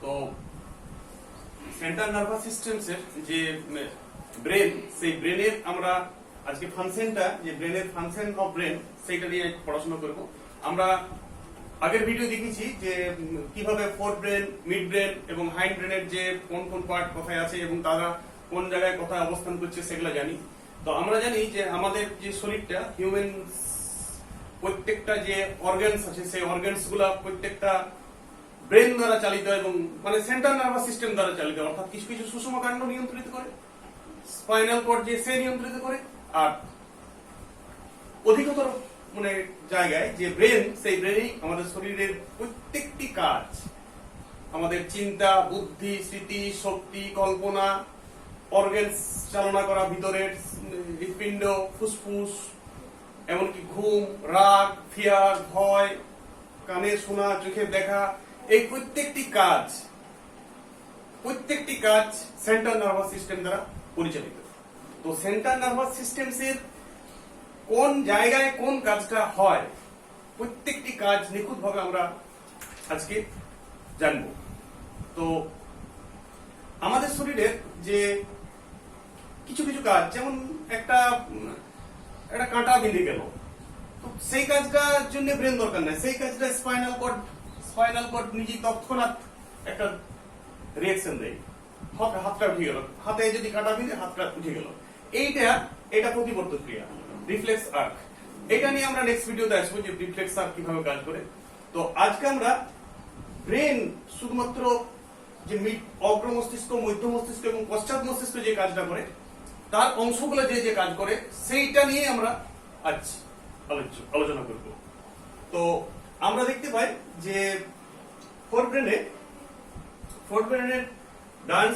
তো central nervous সিস্টেমসের যে brain, সেই ব্রেনের আমরা আজকে ফাংশনটা, যে ব্রেনের ফাংশন অফ ব্রেন, সেইটা নিয়ে পড়াশোনা করব। আমরা আগের ভিডিও দেখেছি যে কিভাবে ফোর ব্রেন, মিড ব্রেন এবং হাইন্ড ব্রেনের যে কোন কোন পার্ট কোথায় আছে এবং তারা কোন জায়গায় কোথায় অবস্থান করছে সেগুলো জানি। তো আমরা জানি যে আমাদের যে শরীরটা, হিউম্যান প্রত্যেকটা যে অর্গানস আছে সেই অর্গানস গুলা প্রত্যেকটা ব্রেন দ্বারা চালিত এবং মানে সেন্ট্রাল নার্ভাস সিস্টেম দ্বারা চালিত, অর্থাৎ কিছু কিছু সুষম কাণ্ড নিয়ন্ত্রিত করে, স্পাইনাল কর্ড যে সে নিয়ন্ত্রিত করে, আর অধিকতর মানে জায়গায় যে ব্রেন, সেই ব্রেনই আমাদের শরীরের প্রত্যেকটি কাজ, আমাদের চিন্তা, বুদ্ধি, স্মৃতি, শক্তি, কল্পনা, অর্গানস চালনা করা, ভিতরের হৃৎপিণ্ড, ফুসফুস, এমনকি ঘুম, রাগ, ফিয়ার, ভয়, কানে শোনা, চোখে দেখা, এই প্রত্যেকটি কাজ সেন্ট্রাল নার্ভাস সিস্টেম দ্বারা পরিচালিত। তো সেন্ট্রাল নার্ভাস সিস্টেমসের কোন জায়গায় কোন কাজটা হয়, প্রত্যেকটি কাজ নিখুঁতভাবে আমরা আজকে জানব। তো আমাদের শরীরের যে কিছু কিছু কাজ, যেমন একটা কাঁটা বিঁধে গেল, তো সেই কাজটার জন্য ব্রেন দরকার নাই, সেই কাজটা স্পাইনাল কর্ড নিজেই তৎক্ষণাৎ একটা রিঅ্যাকশন দেয়, হাতটা উঠে গেল, হাতে যদি কাঁটা বিঁধে হাতটা উঠে গেল, এটা প্রতিবর্তক ক্রিয়া, রিফ্লেক্স আর্ক। এটা নিয়ে আমরা নেক্সট ভিডিওতে আসবো যে রিফ্লেক্স আর্ক কিভাবে কাজ করে। তো আজকে আমরা ব্রেন শুধুমাত্র যে অগ্র মস্তিষ্ক, মধ্য মস্তিষ্ক এবং পশ্চাৎ মস্তিষ্ক যে কাজটা করে, তার অংশগুলো যে কাজ করে, সেইটা নিয়ে আমরা আজ আলোচনা করব। তো আমরা দেখতে পাই যে ফোর ব্রেনের ডান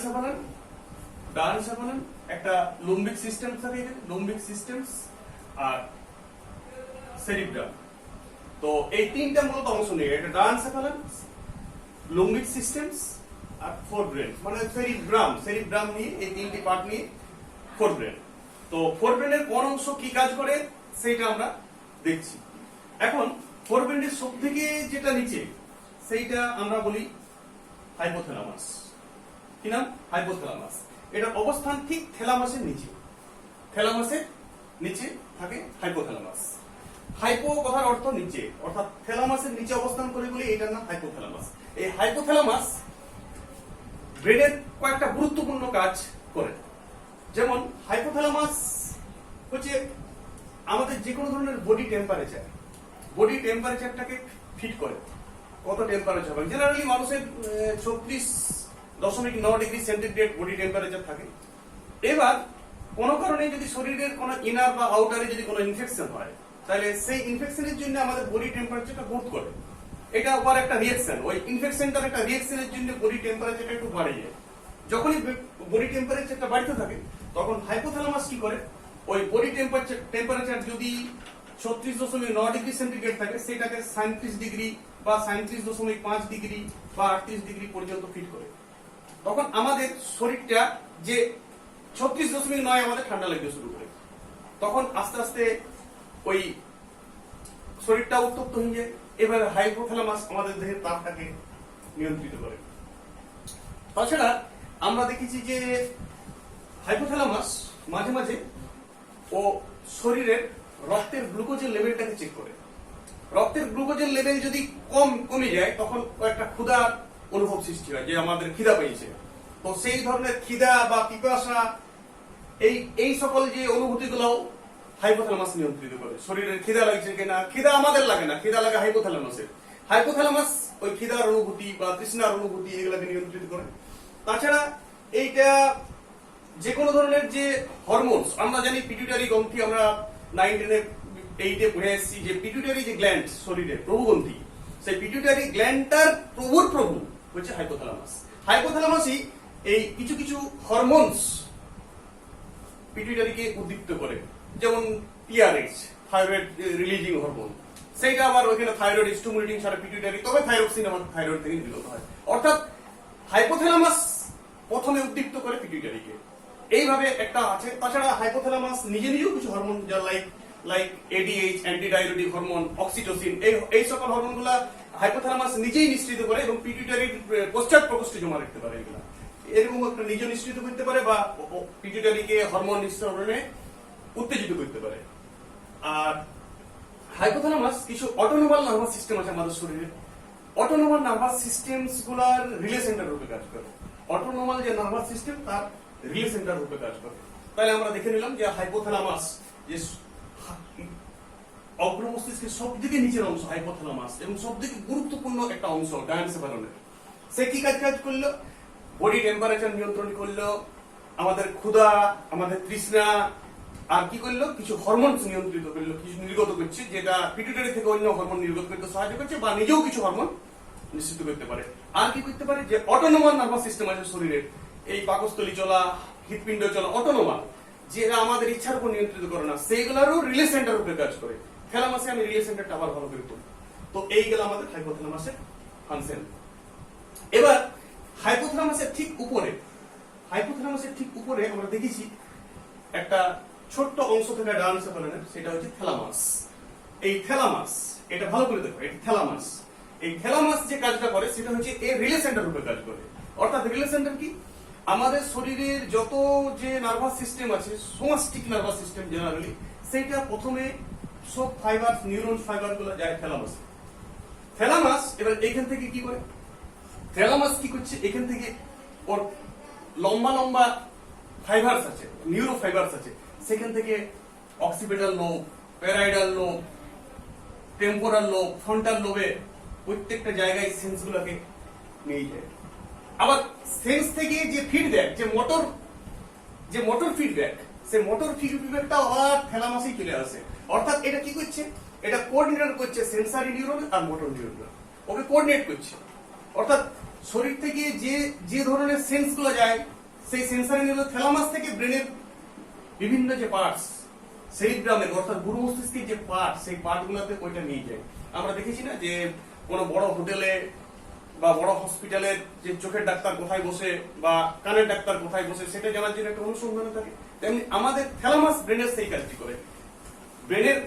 সাফালান একটা লুম্বিক সিস্টেম থাকে, লুম্বিক সিস্টেমস আর সেরিব্রাম। তো এই তিনটা মূলত অংশ নিয়ে, এটা ডান সাফালান, লুম্বিক সিস্টেমস আর ফোর ব্রেন, মানে সেরিব্রাম নিয়ে, এই তিনটি পার্ট নিয়ে ফোর ব্রেন। তো ফোর ব্রেনের কোন অংশ কি কাজ করে সেইটা আমরা দেখছি। এখন ফোর ব্রেনের সব থেকে যেটা নিচে, সেইটা আমরা বলি হাইপোথ্যালামাস। কি নাম? হাইপোথ্যালামাস। এটার অবস্থান ঠিক থ্যালামাসের নিচে থাকে হাইপোথ্যালামাস। হাইপো কথার অর্থ নিচে, অর্থাৎ থ্যালামাসের নিচে অবস্থান করে বলে এটার নাম হাইপোথ্যালামাস। এই হাইপোথ্যালামাস ব্রেনের কয়েকটা গুরুত্বপূর্ণ কাজ করে। যেমন হাইপোথ্যালামাস হচ্ছে আমাদের যে কোনো ধরনের বডি টেম্পারেচারটাকে ফিট করে। কত টেম্পারেচার হবে? জেনারেলি মানুষের 36.9 ডিগ্রি সেন্টিগ্রেড বডি টেম্পারেচার থাকে। এবার কোনো কারণে যদি শরীরের কোনো ইনার বা আউটারে যদি কোনো ইনফেকশন হয়, তাহলে সেই ইনফেকশনের জন্য আমাদের বডি টেম্পারেচারটা বোধ করে। এটা আবার একটা রিঅ্যাকশন, ওই ইনফেকশনটার একটা রিঅ্যাকশনের জন্য বডি টেম্পারেচারটা একটু বাড়ে যায়। যখনই বডি টেম্পারেচারটা বাড়তে থাকে, তখন হাইপোথ্যালামাস কি করে, ওই বডি টেম্পারেচার যদি 36.9 ডিগ্রি সেন্টিগ্রেড থাকে, সেটাকে 37 ডিগ্রি বা 37.5 ডিগ্রি বা 38 ডিগ্রি পর্যন্ত ফিট করে। তখন আমাদের শরীরটা যে 36.9 আমাদের ঠান্ডা লাগতে শুরু করে, তখন আস্তে আস্তে ওই শরীরটা উত্তপ্ত হয়ে যায়। এভাবে হাইপোথ্যালামাস আমাদের দেহের তাপটাকে নিয়ন্ত্রিত করে। তাছাড়া আমরা দেখেছি যে হাইপোথ্যালামাস মাঝে মাঝে ও শরীরের রক্তের গ্লুকোজের লেভেলটাকে চেক করে। রক্তের গ্লুকোজের লেভেল যদি কমে যায়, তখন একটা ক্ষুধার অনুভব সৃষ্টি হয়, যে আমাদের খিদা পেয়েছে। তো সেই ধরনের খিদা বা পিপাসা, এই সকল যে অনুভূতিগুলো হাইপোথ্যালামাস নিয়ন্ত্রিত করে। শরীরের খিদা লাগছে কিনা, খিদা আমাদের লাগে না, খিদা লাগে হাইপোথ্যালামাসের। হাইপোথ্যালামাস ওই খিদার অনুভূতি বা তৃষ্ণার অনুভূতি এগুলোকে নিয়ন্ত্রিত করে। তাছাড়া এইটা যে কোনো ধরনের যে হরমোনস, আমরা জানি পিটুইটারি গ্রন্থি, আমরা 9-8 পড়ে এসেছি যে পিটুইটারি যে গ্ল্যান্ড শরীরের প্রভুগ্রন্থি, সেই পিটুইটারি গ্ল্যান্ডটার প্রভু হচ্ছে হাইপোথ্যালামাস। হাইপোথ্যালামাসই এই কিছু কিছু হরমোনস পিটুইটারিকে উদ্দীপ্ত করে, যেমন টিআরএইচ, থাইরয়েড রিলিজিং হরমোন, সেইটা আবার ওইখানে থাইরয়েড স্টিমুলেটিং সারা পিটুইটারি, তবে থাইরক্সিন আমার থাইরয়েড থেকে নির্গত হয়। অর্থাৎ হাইপোথ্যালামাস প্রথমে উদ্দীপ্ত করে পিটুইটারিকে, এইভাবে একটা আছে। তাছাড়া হাইপোথ্যালামাস নিজেও কিছু হরমোন, যা লাইক এডিএইচ, অ্যান্টিডাইরেটিক হরমোন, অক্সিটোসিন, এই সকল হরমোনগুলা হাইপোথ্যালামাস নিজেই নিঃসৃত করে এবং পিটুইটারির পশ্চাৎ প্রকোষ্ঠে জমা রাখতে পারে এগুলা। এরকম একটা নিজে নিঃসৃত করতে পারে বা পিটুইটারিকে হরমোন নিঃসরণে উত্তেজিত করতে পারে। আর হাইপোথ্যালামাস কিছু অটোনোমাল নার্ভাস সিস্টেম আছে আমাদের শরীরে। অটোনোমাল নার্ভাস সিস্টেমস গুলার রিলে সেন্টার রূপে কাজ করে। অটোনোমাল যে নার্ভাস সিস্টেম তার রিলে সেন্টার রূপে কাজ করে। তাহলে আমরা দেখে নিলাম যে হাইপোথ্যালামাস যে অগ্র মস্তিষ্কের সব থেকে নিচের অংশ হাইপোথ্যালামাস এবং সব থেকে গুরুত্বপূর্ণ একটা অংশ ডায়ানসেফালনের। সে কি কাজ করলো? বডি টেম্পারেচার নিয়ন্ত্রণ করলো, আমাদের ক্ষুধা, আমাদের তৃষ্ণা, আর কি করলো? কিছু হরমোন নিয়ন্ত্রিত করলো, কিছু নির্গত করছে, যেটা পিটুইটারি থেকে অন্য হরমোন নির্গত করতে সাহায্য করছে বা নিজেও কিছু হরমোন নিশ্চিত করতে পারে। আর কি করতে পারে? যে অটোনোমাল নার্ভাস সিস্টেম আছে শরীরের, এই পাকস্থলী চলা, হৃৎপিণ্ড চলা, অটোনোমাল, যেটা আমাদের ইচ্ছার উপর নিয়ন্ত্রিত করে না, সেইগুলোরও রিলে সেন্টার রূপে কাজ করে। থ্যালামাসে আমি রিলে সেন্টারটা আবার ভালো করে পড়ি। তো এইগুলো আমাদের হাইপোথ্যালামাসের ফাংশন। এবার হাইপোথ্যালামাসের ঠিক উপরে আমরা দেখেছি একটা ছোট্ট অংশ থেকে ডায়ানসেফালনের, সেটা হচ্ছে থ্যালামাস। এই থ্যালামাস, এটা ভালো করে দেখো, এই থ্যালামাস, এই থ্যালামাস যে কাজটা করে সেটা হচ্ছে এর রিলে সেন্টার রূপে কাজ করে। অর্থাৎ রিলে সেন্টার কি? আমাদের শরীরের যত যে নার্ভাস সিস্টেম আছে, সোমাস্টিক নার্ভাস সিস্টেম জেনারেলি, সেইটা প্রথমে সব ফাইবার, নিউরন ফাইবার গুলো যায় থ্যালামাস। থ্যালামাস এবার এখান থেকে কি করে? থ্যালামাস কি করছে? এখান থেকে ওর লম্বা লম্বা ফাইবারস আছে, নিউরো ফাইবারস আছে, সেখান থেকে occipital lobe, parietal lobe, temporal lobe, frontal লোবে প্রত্যেকটা জায়গায় সেন্স গুলোকে নিয়ে যায়। আবার সেন্স থেকে যে ফিডব্যাক, যে মোটর ফিডব্যাক, সেই মোটর ফিডব্যাকটা আবার থ্যালামাসেই চলে আসে। অর্থাৎ এটা কি করছে? এটা কোঅর্ডিনেট করছে সেন্সারি নিউরন আর মোটর নিউরন, ওকে কোঅর্ডিনেট করছে। অর্থাৎ শরীর থেকে যে ধরনের সেন্স গুলো যায়, সেই সেন্সারি নিউরন থ্যালামাস থেকে ব্রেনের বিভিন্ন যে পার্টস, সেরিব্রামের অর্থাৎ গুরু মস্তিষ্কের যে পার্ট, সেই পার্ট গুলোতে ওইটা নিয়ে যায়। আমরা দেখেছি না যে কোনো বড় হোটেলে বা বড় হসপিটালে যে চোখের ডাক্তার কোথায় বসে বা কানের ডাক্তার কোথায় বসে, সেটা জানার জন্য একটা অনুসন্ধান থাকে। তেমনি আমাদের থ্যালামাস ব্রেনের সেই কাজটি করে। ব্রেনের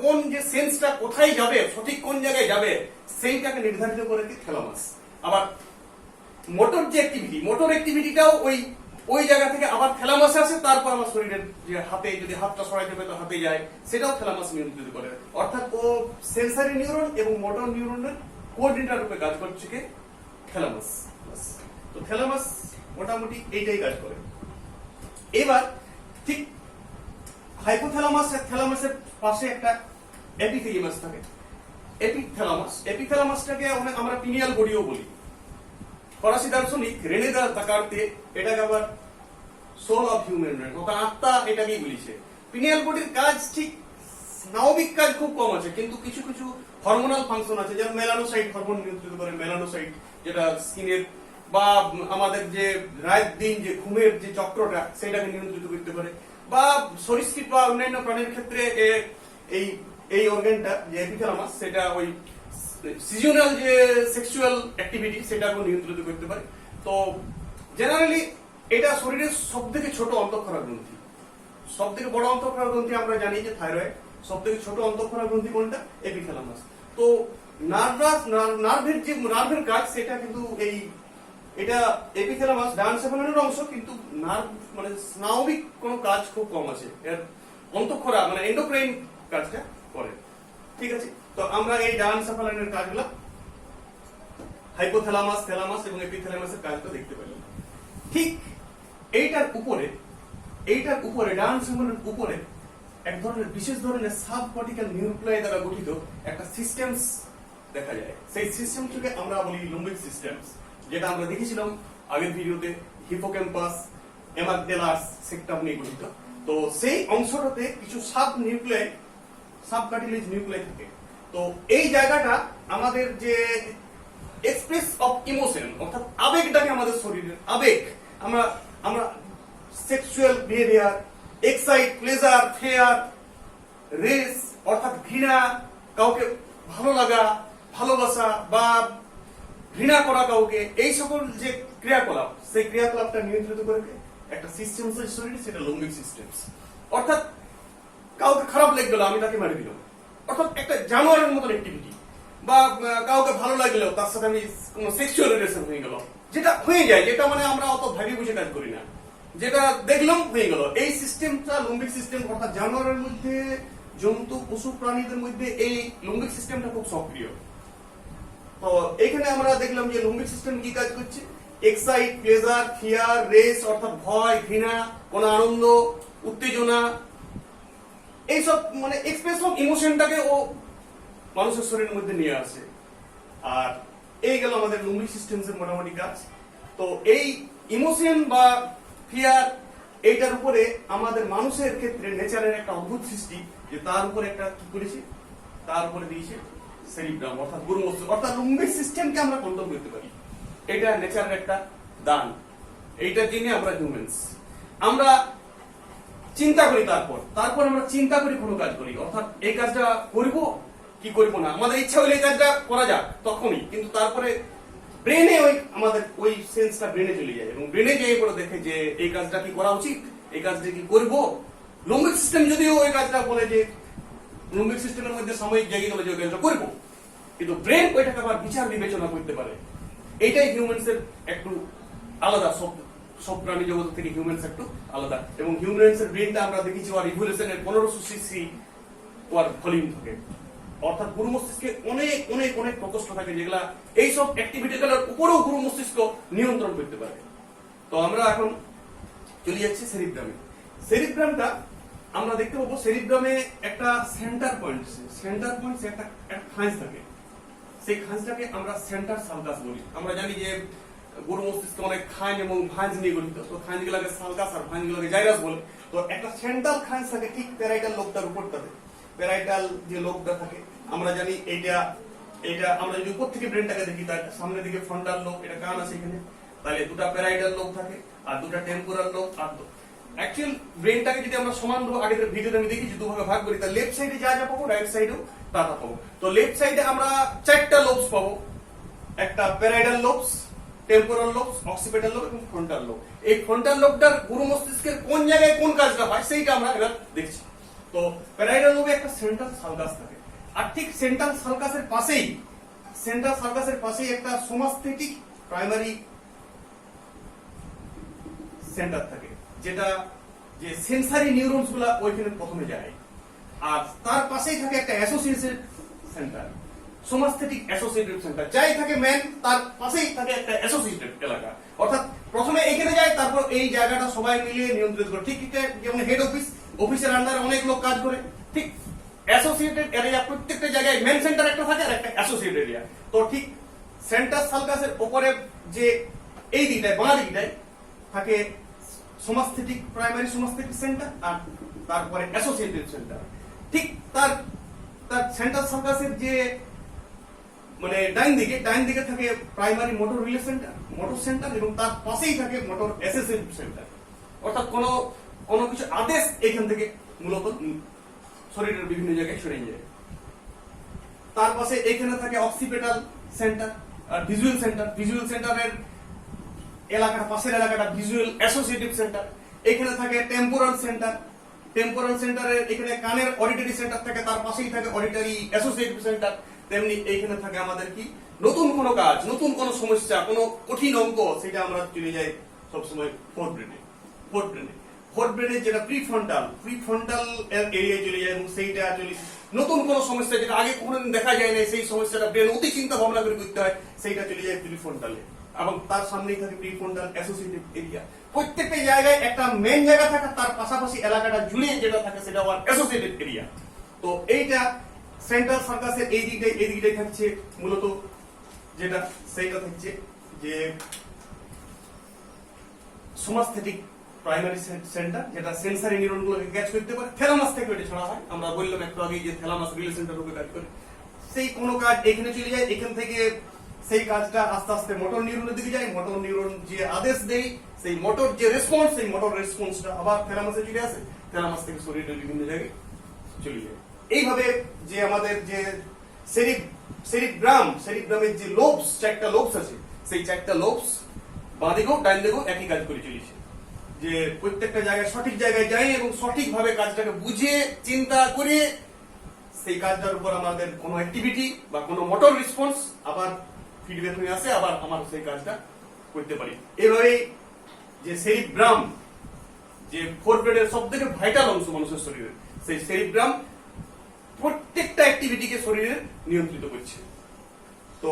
কোন যে সেন্সটা কোথায় যাবে, সঠিক কোন জায়গায় যাবে, সেইটাকে নির্ধারিত করে কি থ্যালামাস। আবার মোটর যে অ্যাক্টিভিটি, মোটর অ্যাক্টিভিটিটাও ওই জায়গা থেকে আবার থ্যালামাসে আসে। তারপর আমার শরীরের যে হাতে, যদি হাতটা সরাইতে হবে তো হাতে যায়, সেটাও থ্যালামাস নিয়ন্ত্রিত করে। অর্থাৎ ও সেন্সারি নিউরন এবং মোটর নিউরনের কোঅর্ডিনেটর রূপে কাজ করছে কে? থ্যালামাস। তো থ্যালামাস মোটামুটি এইটাই কাজ করে। এবার ঠিক হাইপোথ্যালামাস আর থ্যালামাসের পাশে একটা এপিথ্যালামাস থাকে। এপিথ্যালামাসটাকে আমরা পিনিয়াল বডিও বলি। ফরাসি দার্শনিক রেনে দাকার্তে এটাকে আবার সোল অফ হিউম্যান ব্রেন, অর্থাৎ আত্মা, এটাকেই বলিছে। পিনিয়াল বডির কাজ ঠিক স্নায়বিক কাজ খুব কম আছে, কিন্তু কিছু কিছু হরমোনাল ফাংশন আছে, যেমন মেলানোসাইট হরমোন নিয়ন্ত্রিত করে, মেলানোসাইট যেটা স্কিনের বা আমাদের যে রাত দিন যে ঘুমের যে চক্রটা, সেটাকে নিয়ন্ত্রিত করতে পারে। বা সরীসৃপ বা অন্যান্য প্রাণীর ক্ষেত্রে এই অর্গানটা যে এপিথ্যালামাস, সেটা ওই সিজনাল যে সেক্সুয়াল অ্যাক্টিভিটি, সেটাকে নিয়ন্ত্রিত করতে পারে। তো জেনারেলি এটা শরীরের সব থেকে ছোট অন্তঃক্ষরা গ্রন্থি। সব থেকে বড় অন্তঃক্ষরা গ্রন্থি আমরা জানি যে থাইরয়েড, সব থেকে ছোট অন্তঃক্ষরা গ্রন্থি কোনটা? এপিথ্যালামাস। তো নার্ভের কাজ সেটা কিন্তু এটা এপিথ্যালামাস ডায়ানসেফালনের অংশ, কিন্তু নার্ভ মানে স্নায়বিক কোনো কাজ খুব কম আছে। এর অন্তঃক্ষরা মানে এন্ডোক্রাইন কাজটা করে। ঠিক আছে, তো আমরা এই ডায়ানসেফালনের কাজগুলো হাইপোথ্যালামাস, থ্যালামাস এবং এপিথ্যালামাসের কাজটা দেখতে পেলাম। ঠিক এইটার উপরে ডায়ানসেফালনের উপরে এক ধরনের বিশেষ ধরনের সাবকর্টিক্যাল নিউক্লিয়াই দ্বারা গঠিত একটা সিস্টেমস দেখা যায়। সেই সিস্টেমটিকে আমরা বলি লিম্বিক সিস্টেমস, যেটা আমরা দেখেছিলাম আগের ভিডিওতে। হিপোক্যাম্পাস, এমাগডালাস সেক্টম নিয়ে গঠিত। তো সেই অংশটাতে কিছু সাবকার্টিলেজ নিউক্লিয়াই থাকে। তো এই জায়গাটা আমাদের যে এক্সপ্রেস অফ ইমোশন, অর্থাৎ আবেগটাকে, আমাদের শরীরের আবেগ, আমরা sexual behaviour, excite, pleasure, fair, race অর্থাৎ ঘৃণা, কাউকে ভালো লাগা, ভালোবাসা বা ঘৃণা করা কাউকে, এই সকল যে ক্রিয়াকলাপ, সেই ক্রিয়াকলাপটা নিয়ন্ত্রিত করে একটা সিস্টেম শরীরে, সেটা লিম্বিক সিস্টেমস। অর্থাৎ কাউকে খারাপ লেগে গেল, আমি তাকে মারি দিলাম, অর্থাৎ একটা জানোয়ারের মতন অ্যাক্টিভিটি, বা কাউকে ভালো লাগলো তার সাথে আমি কোনো সেক্সুয়াল রিলেশন হয়ে গেল, যেটা হয়ে যায়, যেটা মানে আমরা অত ভাবি বুঝে কাজ করি না, যেটা দেখলাম হয়ে গেল। এই সিস্টেমটা লিম্বিক সিস্টেম, অর্থাৎ জানোয়ারের মধ্যে, জন্তু পশু প্রাণীদের মধ্যে এই লিম্বিক সিস্টেমটা খুব সক্রিয়। তো এখানে আমরা দেখলাম যে লিম্বিক সিস্টেম কি কাজ করছে, এক্সাইট, প্লেজার, ফিয়ার, রেস অর্থাৎ ভয়, ঘৃণা, কোন আনন্দ, উত্তেজনা, এইসব মানে এক্সপ্রেস অফ ইমোশনটাকে ও মানুষের শরীরের মধ্যে নিয়ে আসে। আর এই গেল আমাদের লিম্বিক সিস্টেমের মোটামুটি কাজ। তো এই ইমোশন বা ফিয়ার, এইটার উপরে আমাদের মানুষের ক্ষেত্রে নেচারের একটা অদ্ভুত সৃষ্টি, যে তার উপরে একটা কি করেছে, তার উপরে দিয়েছে সেরিব্রাম অর্থাৎ গরু মস্তিষ্ক, অর্থাৎ লিম্বিক সিস্টেমকে আমরা কন্ট্রোল করতে পারি। এটা নেচারের একটা দান, এইটার জন্য আমরা হিউম্যানস। আমরা চিন্তা করি, তারপর আমরা চিন্তা করি, কোনো কাজ করি, অর্থাৎ এই কাজটা করব কি করব না, আমাদের ইচ্ছা হলে এই কাজটা করা যাক তখনই, কিন্তু তারপরে ব্রেনে আমাদের ওই সেন্সটা ব্রেনে চলে যায়, এবং ব্রেনে গিয়ে পরে দেখে যে এই কাজটা কি করা উচিত, এই কাজটা কি করব। লিম্বিক সিস্টেম যদিও ওই কাজটা বলে যে লিম্বিক সিস্টেমের মধ্যে সাময়িক জায়গা গেলে যে ওই কাজটা করবো, কিন্তু ব্রেন ওইটাকে আবার বিচার বিবেচনা করতে পারে। এইটাই হিউম্যানসের একটু আলাদা, সব প্রাণী জগৎ থেকে হিউম্যানস একটু আলাদা। এবং হিউম্যানসের ব্রেনটা আমরা দেখেছি ওর ইভলিউশনের 1500 সিসি ওর ভলিউম থাকে, অর্থাৎ গুরু মস্তিষ্কে অনেক অনেক অনেক প্রকোষ্ঠ থাকে, যেগুলা এইসব অ্যাক্টিভিটিগুলোর উপরেও গুরু মস্তিষ্ক নিয়ন্ত্রণ করতে পারে। তো আমরা এখন চলে যাচ্ছি সেরিব্রামে। সেরিব্রামটা আমরা দেখতে পাবো, সেরিব্রামে একটা সেন্টার পয়েন্ট একটা খাঁজ থাকে, সেই খাঁজটাকে আমরা সেন্টার সালকাস বলি। আমরা জানি যে গরু মস্তিষ্ক অনেক খাঁজ এবং ভাঁজ নিয়ে গঠিত, তো খাঁজগুলোকে সালকাস আর ভাঁজগুলোকে জাইরাস বলে। তো একটা সেন্ট্রাল খাঁজ থাকে ঠিক প্যারাইটাল লোবটার উপরটাতে, প্যারাইটাল যে লোবটা থাকে, আমরা জানি এইটা আমরা যদি উপর থেকে ব্রেনটাকে দেখি, তার সামনের দিকে ফ্রন্টাল লোব, এটা কান আছে এখানে, তাহলে দুটা প্যারাইটাল লোব থাকে আর দুটা টেম্পোরাল লোব। আর অ্যাকচুয়াল ব্রেনটাকে যদি আমরা সমান দেবো, আগের ভিডিওতে আমি দেখেছি দুভাগে ভাগ করি, তার লেফট সাইডে যা যা পাবো, রাইট সাইডেও তা তা পাবো। তো লেফট সাইডে আমরা 4টা লোবস পাবো, একটা parietal lobes, temporal lobes, occipital lobe এবং ফ্রন্টাল লোব। এই ফ্রন্টাল লোবটার গুরু মস্তিষ্কের কোন জায়গায় কোন কাজটা হয় সেইটা আমরা এবার দেখছি। তো প্যারাইটাল লোবে একটা সেন্ট্রাল সালকাস থাকে, আর ঠিক সেন্ট্রাল সালকাসের পাশেই একটা সোমাস্থেটিক প্রাইমারি সেন্টার থাকে, যেটা যে সেন্সারি নিউরনস গুলা ওইখানে প্রথমে যায়। আর তার পাশেই থাকে একটা অ্যাসোসিয়েটেড সেন্টার, সোমাস্থেটিক অ্যাসোসিয়েটেড সেন্টার, যাই থাকে মেন, তার পাশেই থাকে একটা অ্যাসোসিয়েটেড এলাকা, অর্থাৎ প্রথমে এখানে যায়, তারপর এই জায়গাটা সবাই মিলিয়ে নিয়ন্ত্রিত করে। ঠিক যেমন হেড অফিসের আন্ডারে অনেক লোক কাজ করে, ঠিক অ্যাসোসিয়েটেড এরিয়া প্রত্যেকটা জায়গায় মেন সেন্টার একটা থাকে আর একটা অ্যাসোসিয়েটেড এরিয়া। তো ঠিক সেন্টার সালকাসের উপরে যে এই দিকটায়, বাঁ দিকটায় থাকে সোমাস্থেটিক প্রাইমারি সোমাস্থেটিক সেন্টার, আর তারপরে অ্যাসোসিয়েটেড সেন্টার। ঠিক তার সেন্টার সালকাসের যে মানে ডাইন দিকে থাকে primary motor relay centre, motor centre, এবং তার পাশেই থাকে মোটর অ্যাসোসিয়েটেড সেন্টার, অর্থাৎ কোনো কিছু আদেশ এখান থেকে মূলত শরীরের বিভিন্ন জায়গায় ছড়িয়ে যায়। তার পাশে এখানে থাকে অক্সিপিটাল সেন্টার আর ভিজুয়াল সেন্টারের এলাকাটা, পাশের এলাকাটা ভিজুয়াল অ্যাসোসিয়েটিভ সেন্টার। এখানে থাকে টেম্পোরাল সেন্টারের এখানে কানের অডিটরি সেন্টার থাকে, তার পাশেই থাকে অডিটরি অ্যাসোসিয়েটিভ সেন্টার। তেমনি এইখানে থাকে আমাদের কি নতুন কোনো কাজ, নতুন কোনো সমস্যা, কোনো কঠিন অঙ্ক, সেটা আমরা চলে যাই সবসময় ফোর্থ ব্রেনে যেটা প্রিফ্রন্টাল এরিয়া চলে যায়, এবং সেইটা চলে নতুন কোনো সমস্যা যেটা আগে কোনোদিন দেখা যায় না, সেই সমস্যাটা ব্রেন অতি চিন্তা ভাবনা করে করতে হয়, সেইটা চলে যায় প্রিফ্রন্টালে, এবং তার সামনেই থাকে প্রিফ্রন্টাল অ্যাসোসিয়েটিভ এরিয়া। প্রত্যেকটা জায়গায় একটা মেন জায়গা থাকে, তার পাশাপাশি এলাকাটা জুড়ে যেটা থাকে সেটা আবার অ্যাসোসিয়েটেড এরিয়া। তো এইটা সেন্ট্রাল সার্কাসের এই দিকটাই থাকছে মূলত, যেটা সেইটা থাকছে যে সোমাস্থেটিক প্রাইমারি সেন্টার, যেটা সেন্সারি নিউরনগুলোকে ক্যাচ করতে পারে। থ্যালামাস থেকে এটা ছড়া হয়, আমরা বললাম একটু আগে যে থ্যালামাস রিলে সেন্টার রূপে কাজ করে। সেই কোনো কাজ এখানে চলে যায়, এখান থেকে সেই কাজটা আস্তে আস্তে মোটর নিউরনের দিকে যায়, মোটর নিউরন যে আদেশ দেয়, সেই মোটর যে রেসপন্স, সেই মোটর রেসপন্সটা আবার থ্যালামাসে চলে আসে, থ্যালামাস থেকে শরীরের বিভিন্ন জায়গায় চলে যায়। এইভাবে যে আমাদের যে সেরিব্রামের যে লোবস, 4টা লোবস আছে, সেই 4টা লোবস বাঁ দিকেও ডান দিকেও একই কাজ করে চলেছে, যে প্রত্যেকটা জায়গায় সঠিক জায়গায় যায় এবং সঠিকভাবে কাজটাকে বুঝে চিন্তা করে সেই কাজটার উপর আমাদের কোনো অ্যাক্টিভিটি বা কোনো মোটর রেসপন্স আবার ফিডব্যাক হয়ে আসে, আবার আমার সেই কাজটা করতে পারি। এভাবে যে সেরিব্রাম, যে ফোরব্রেনের সব থেকে ভাইটাল অংশ মানুষের শরীরে, সেই সেরিব্রাম প্রত্যেকটা অ্যাক্টিভিটিকে শরীরে নিয়ন্ত্রিত করছে। তো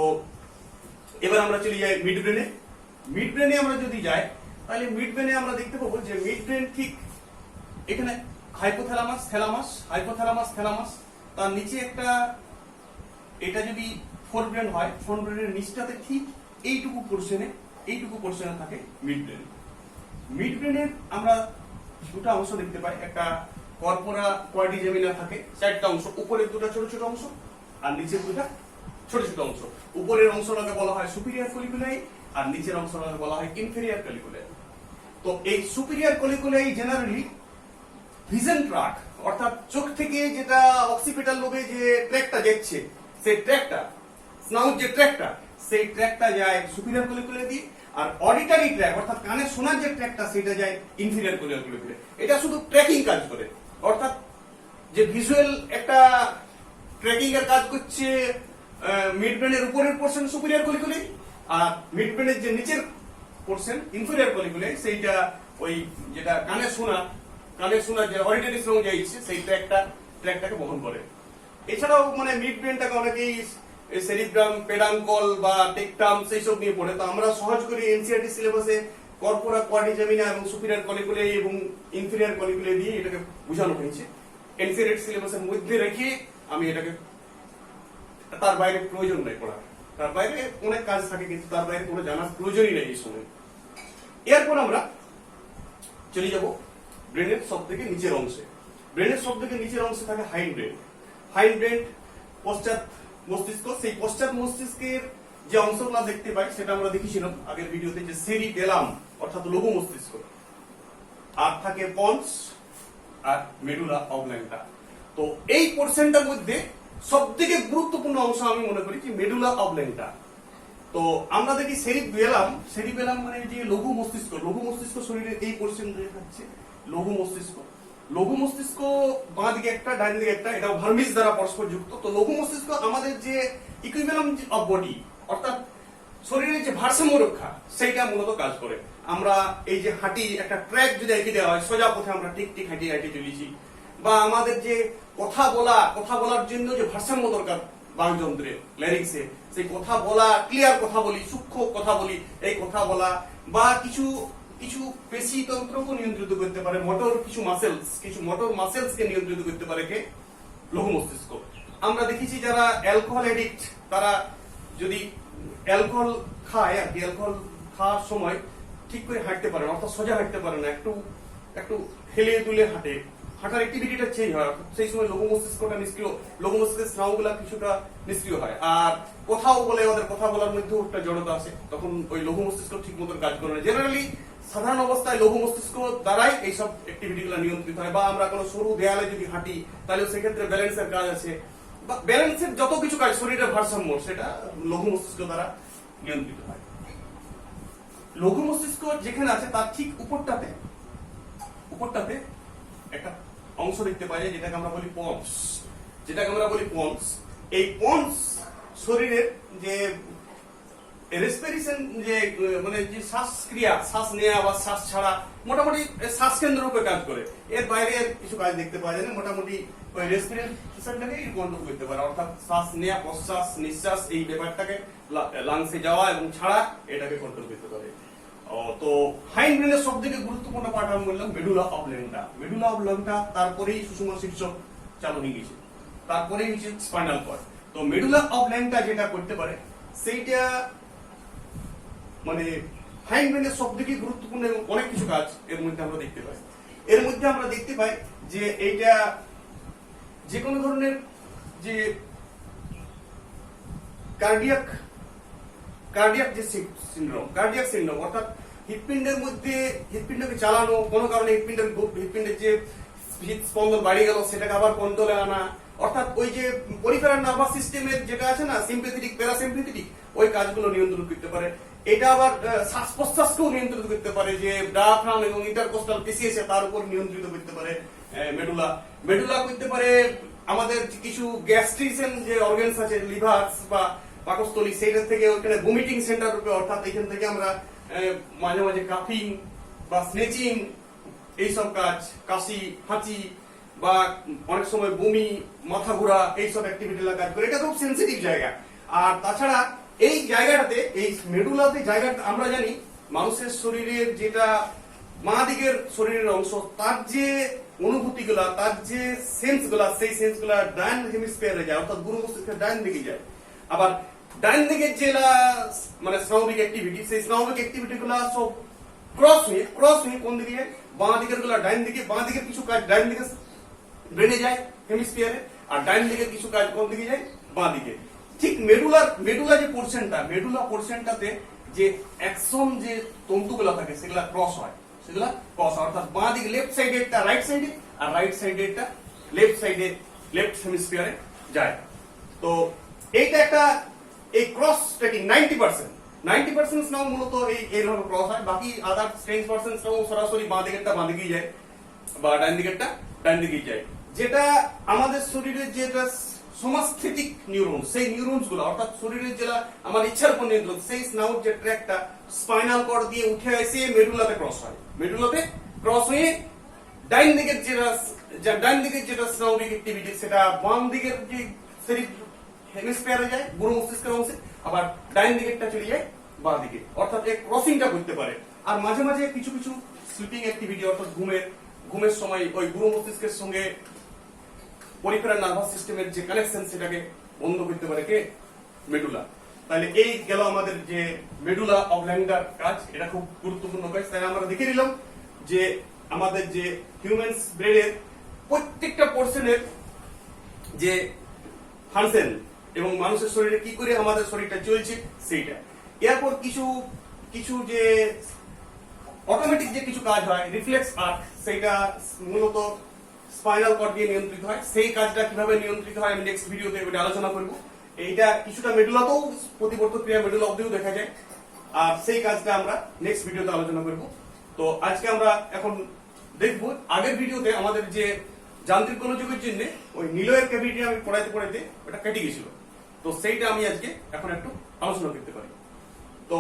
এবার আমরা চলে যাই মিড ব্রেনে। মিড ব্রেনে আমরা যদি যাই তাহলে মিড ব্রেনে আমরা দেখতে পাবো যে মিড ব্রেন ঠিক এখানে হাইপোথ্যালামাস, থ্যালামাস, হাইপোথ্যালামাস, থ্যালামাস, তার নিচে একটা, এটা যদি ফোর ব্রেন হয়, ফোর ব্রেনের নিচটাতে ঠিক এইটুকু পোর্শনে থাকে মিড ব্রেন। মিড ব্রেনের আমরা দুটো অংশ দেখতে পাই, একটা কর্পোরা কোয়াড্রিজেমিনা থাকে, চারটা অংশ, উপরের দুটো ছোট ছোট অংশ আর নিচের দুটো ছোট ছোট অংশ। উপরের অংশটাকে বলা হয় সুপিরিয়র কলিকুলাই আর নিচের অংশটাকে বলা হয় ইনফেরিয়র কলিকুলাই। তো এই সুপিরিয়র কলিকুলাই জেনারেলি ভিশন ট্র্যাক, অর্থাৎ চোখ থেকে যেটা অক্সিপিটাল লোবে যে ট্র্যাকটা যাচ্ছে, সেই ট্র্যাকটা, স্নাউট যে ট্র্যাকটা, সেই ট্র্যাকটা যায় সুপিরিয়র কলিকুলাই দিয়ে, আর অডিটরি ট্র্যাক অর্থাৎ কানে শোনার যে ট্র্যাকটা সেটা যায় ইনফেরিয়র কলিকুলাই। এটা শুধু ট্র্যাকিং কাজ করে, অর্থাৎ যে ভিজুয়াল একটা ট্র্যাকিং এর কাজ করছে মিড ব্রেনের উপরের পোর্শন সুপিরিয়র কলিকুলাই, আর মিড ব্রেনের যে নিচের পোর্শন ইনফেরিয়র কলিকুলাই, সেইটা ওই যেটা কানে শোনার যে অডিটরি সাউন্ড যাইছে সেই ট্র্যাকটাকে বহন করে। এছাড়াও মানে মিড ব্রেনটাকে অনেকেই সেরিব্রাম, পেডাঙ্কল বা টেকটাম সেই সব নিয়ে পড়ে। তো আমরা সহজ করে এনসিইআরটি সিলেবাসে কর্পোরা কোয়াড্রিজেমিনা এবং সুপিরিয়র কলিকুলাই এবং ইনফেরিয়র কলিকুলাই দিয়ে এটাকে বোঝানো হয়েছে। এনসিইআরটি সিলেবাসের মধ্যে রেখে আমি এটাকে, তার বাইরে প্রয়োজন নেই পড়ার, তার বাইরে অনেক কাজ থাকে কিন্তু তার বাইরে কোনো জানার প্রয়োজনই নেই এই সময়। এরপর আমরা চলে যাব ব্রেনের সব থেকে নিচের অংশে। ব্রেনের সব থেকে নিচের অংশে থাকে হাইন্ড ব্রেন। হাইন্ড ব্রেন পশ্চাৎ মস্তিষ্ক। সেই পশ্চাৎ মস্তিষ্কের যে অংশগুলো দেখতে পাই সেটা আমরা দেখেছিলাম আগের ভিডিওতে, যে সেরিবেলাম অর্থাৎ লঘু মস্তিষ্ক, আর থাকে পন্স আর মেডুলা অবল্যাঙ্গা। তো এই পোর্শনটার মধ্যে সব থেকে গুরুত্বপূর্ণ অংশ আমি মনে করি যে মেডুলা অবল্যাঙ্গা। তো আমরা দেখি সেরিবেলাম মানে যে লঘু মস্তিষ্ক শরীরের এই পোর্শন থাকছে লঘু মস্তিষ্ক বাঁ দিকে একটা, ডান দিকে একটা, এটা ভার্মিস দ্বারা পরস্পর যুক্ত। তো লঘু মস্তিষ্ক আমাদের যে ইকুইভ্যালেন্ট অফ বডি, অর্থাৎ শরীরের যে ভারসাম্য রক্ষা, সেইটা মূলত কাজ করে। আমরা এই যে হাঁটি, একটা ট্র্যাক যদি এঁকে দেওয়া হয়, সোজা পথে আমরা ঠিক হাঁটি চলেছি, বা আমাদের যে কথা বলার জন্য যে ভারসাম্য দরকার বাকযন্ত্রে, ল্যারিক্সে, সেই কথা বলা, ক্লিয়ার কথা বলি, সূক্ষ্ম কথা বলি, এই কথা বলা, বা কিছু পেশি তন্ত্রকে নিয়ন্ত্রিত করতে পারে, কিছু মোটর মাসেলসকে নিয়ন্ত্রিত করতে পারে কে? লঘু মস্তিষ্ক। আমরা দেখেছি যারা অ্যালকোহল এডিক্ট, তারা যদি অ্যালকোহল খায় আর কি, অ্যালকোহল খাওয়ার সময় ঠিক করে হাঁটতে পারে না, অর্থাৎ সোজা হাঁটতে পারে না, একটু হেলে দুলে হাঁটার অ্যাক্টিভিটিটা চেঞ্জ হয়, সেই সময় লঘু মস্তিষ্কটা নিষ্ক্রিয়, লঘু মস্তিষ্কের স্নায়ুগুলা কিছুটা নিষ্ক্রিয় হয়। আর কথাও বলে, ওদের কথা বলার মধ্যেও একটা জড়তা আসে, তখন ওই লঘু মস্তিষ্ক ঠিক মতো কাজ করে না। জেনারেলি সাধারণ অবস্থায় লঘু মস্তিষ্ক দ্বারাই এইসব অ্যাক্টিভিটিগুলো নিয়ন্ত্রিত হয়। বা আমরা কোনো সরু দেয়ালে যদি হাঁটি তাহলে সেক্ষেত্রে ব্যালেন্সের কাজ আছে, বা ব্যালেন্সের যত কিছু কাজ, শরীরের ভারসাম্য, সেটা লঘু মস্তিষ্ক দ্বারা নিয়ন্ত্রিত হয়। লঘু মস্তিষ্ক যেখানে আছে তার ঠিক উপরটাতে একটা অংশ দেখতে পাই যায়, যেটাকে আমরা বলি পন্স। এই পন্স শরীরের যে রেসপিরেশন, যে মানে যে শ্বাসক্রিয়া, শ্বাস নেওয়া বা শ্বাস ছাড়া, মোটামুটি শ্বাস কেন্দ্র রূপে কাজ করে। এর বাইরে কিছু কাজ দেখতে পাওয়া যায় না, মোটামুটি ওই রেসপিরেশনটাকে কন্ট্রোল করতে পারে, অর্থাৎ শ্বাস নেওয়া, প্রশ্বাস, নিঃশ্বাস, এই ব্যাপারটাকে লাংসে যাওয়া এবং ছাড়া, এটাকে কন্ট্রোল করতে পারে। তো হাইন্ড ব্রেনের সব থেকে গুরুত্বপূর্ণ পার্ট আমি বললাম মেডুলা অবল্যাঙ্গা, তারপরেই সুষুম্না শীর্ষক চালু হয়ে গেছে, তারপরেই হচ্ছে স্পাইনাল কর্ড। তো মেডুলা অবল্যাঙ্গা যেটা করতে পারে সেইটা মানে হাইন্ড ব্রেনের সব থেকে গুরুত্বপূর্ণ এবং অনেক কিছু কাজ এর মধ্যে আমরা দেখতে পাই। যে এইটা যে কোনো ধরনের যে কার্ডিয়াক যে সিনড্রোম, অর্থাৎ হৃৎপিণ্ডকে চালানো, কোনো কারণে হৃৎপিণ্ডের যে স্পন্দন বাড়িয়ে গেল সেটাকে আবার কন্ট্রোলে আনা, অর্থাৎ ওই যে পরিফেরাল নার্ভাস সিস্টেমের যেটা আছে না, সিম্প্যাথেটিক, প্যারাসিম্প্যাথেটিক, ওই কাজগুলো নিয়ন্ত্রণ করতে পারে। এটা আবার শ্বাস প্রশ্বাসকেও নিয়ন্ত্রিত করতে পারে, যে ডায়াফ্রাম এবং ইন্টারকোস্টাল পেশি আছে তার উপর নিয়ন্ত্রিত করতে পারে মেডুলা করতে পারে আমাদের কিছু গ্যাস্ট্রিসেন যে অর্গানস আছে লিভার্স বা পাকস্থলী সেইটা থেকে ওইখানে ভমিটিং সেন্টার রূপে অর্থাৎ এখান থেকে আমরা মাঝে মাঝে কাফিং বা স্নেচিং এইসব কাজ, কাশি হাঁচি বা অনেক সময় বমি, মাথা ঘোরা এইসব অ্যাক্টিভিটি কাজ করে। এটা খুব সেন্সিটিভ জায়গা। আর তাছাড়া এই জায়গাটাতে, এই মেডুলাতে জায়গাটা আমরা জানি মানুষের শরীরের যেটা বাঁ দিকের শরীরের অংশ, তার যে অনুভূতি গুলা, তার যে সেন্স গুলা, সেই সেন্স গুলা ডাইন হেমিস্ফিয়ারে যায়, অর্থাৎ গুরু মস্তিষ্কের ডাইন দিকে যায়। আবার ডাইন দিকের যেটা মানে স্নায়বিক অ্যাক্টিভিটি, সেই স্নায়বিক অ্যাক্টিভিটি গুলা সব ক্রস হয়ে কোন দিকে যায়? বাঁ দিকের গুলা ডাইন দিকে, বাঁ দিকের কিছু কাজ ডাইন দিকে ব্রেনে যায় হেমিস্ফিয়ারে, আর ডাইন দিকের কিছু কাজ কোন দিকে যায়? বাঁ দিকে। ঠিক মেডুলা যে পোরশনটা, মেডুলা পোরশনটাতে যে অ্যাকশন যে তন্তুগুলো থাকে সেগুলা ক্রস হয়, সেগুলা ক্রস হয়, অর্থাৎ বাঁ দিকে লেফট সাইডে একটা রাইট সাইডে, আর রাইট সাইডে একটা লেফট সাইডে, লেফট হেমিস্ফিয়ারে যায়। তো এইটা একটা এই ক্রস ট্রেকিং 90% স্নায়ু মূলত এইভাবে ক্রস হয়। বাকি আদার 10% স্নায়ু সরাসরি বাঁ দিকেরটা বাঁ দিকেই যায় বা ডান দিকেরটা ডান দিকেই যায়। যেটা আমাদের শরীরের যেটা সমাস্থিতিক নিউরন, সেই নিউরনস গুলো অর্থাৎ শরীরের যেটা আমার ইচ্ছার উপর নিয়ন্ত্রণ, সেই স্নায়ুর যে ট্র্যাকটা স্পাইনাল কর্ড দিয়ে উঠে এসে মেডুলাতে ক্রস হয়। মেডুলাতে ক্রস হয়ে ডাইন দিকের যেটা স্নায়বিক অ্যাক্টিভিটি সেটা বাম দিকের যে হেমিস্ফিয়ারে যায়, গুরু মস্তিষ্কের অংশে, আবার ডাইন দিকেরটা চলে যায় বাঁ দিকে, অর্থাৎ এই ক্রসিংটা করতে পারে। আর মাঝে মাঝে কিছু কিছু স্লিপিং অ্যাক্টিভিটি, অর্থাৎ ঘুমের সময় ওই গুরু মস্তিষ্কের সঙ্গে পরিফেরাল নার্ভাস সিস্টেমের যে কানেকশন সেটাকে বন্ধ করতে পারে কে? মেডুলা। তাহলে এই গেল আমাদের যে মেডুলা অবল্যাঙ্গার কাজ, এটা খুব গুরুত্বপূর্ণ কাজ। তাই আমরা দেখে নিলাম যে আমাদের যে হিউম্যানস ব্রেনের প্রত্যেকটা পোর্শনের যে ফাংশন এবং মানুষের শরীরে কি করে আমাদের শরীরটা চলছে সেইটা। এরপর কিছু যে অটোমেটিক যে কিছু কাজ হয়, রিফ্লেক্স আর্ট, সেইটা মূলত স্পাইনাল কর্ড দিয়ে নিয়ন্ত্রিত হয়। সেই কাজটা কিভাবে নিয়ন্ত্রিত হয় আমি নেক্সট ভিডিওতে এটা আলোচনা করব। এইটা কিছুটা মেডুলাতেও প্রতিবর্ত ক্রিয়া মেডুলা অবধিও দেখা যায়, আর সেই কাজটা আমরা নেক্সট ভিডিওতে আলোচনা করব। তো আজকে আমরা এখন দেখব, আগের ভিডিওতে আমাদের যে যান্ত্রিক গোলযোগের জন্য ওই নিলয়ের ক্যাভিটি আমি পড়াইতে ওটা কেটে গেছিল, তো সেইটা আমি আজকে এখন একটু আলোচনা করতে পারি। তো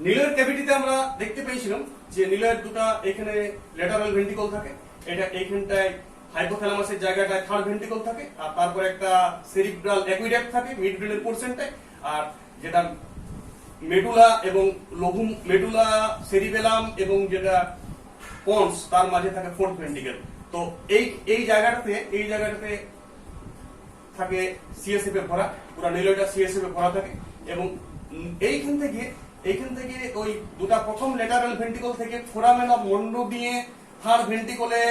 নিলয়ের ক্যাভিটিতে আমরা দেখতে পেয়েছিলাম যে নিলয়ের দুটা এখানে ল্যাটারাল ভেন্ট্রিকল থাকে, এটা এইখানটায় হাইপোথ্যালামাসের জায়গাটায় থার্ড ভেন্ট্রিকল থাকে, আর তারপর একটা সেরিব্রাল অ্যাকুইডাক্ট থাকে মিড ব্রেনের পোরশনটায়, আর যেটা মেডুলা এবং মেডুলা সেরিবেলাম এবং যেটা পন্স তার মাঝে থাকে ফোর্থ ভেন্ট্রিকল। তো এই জায়গাটাতে থাকে সিএসএফ এ ভরা, পুরো নিলয়টা সিএসএফ এ ভরা থাকে। এবং এইখান থেকে ওই দুটা প্রথম ল্যাটারাল ভেন্ট্রিকল থেকে ফোরামেন অফ মন্ডো দিয়ে থার্ড ভেন্ট্রিকলে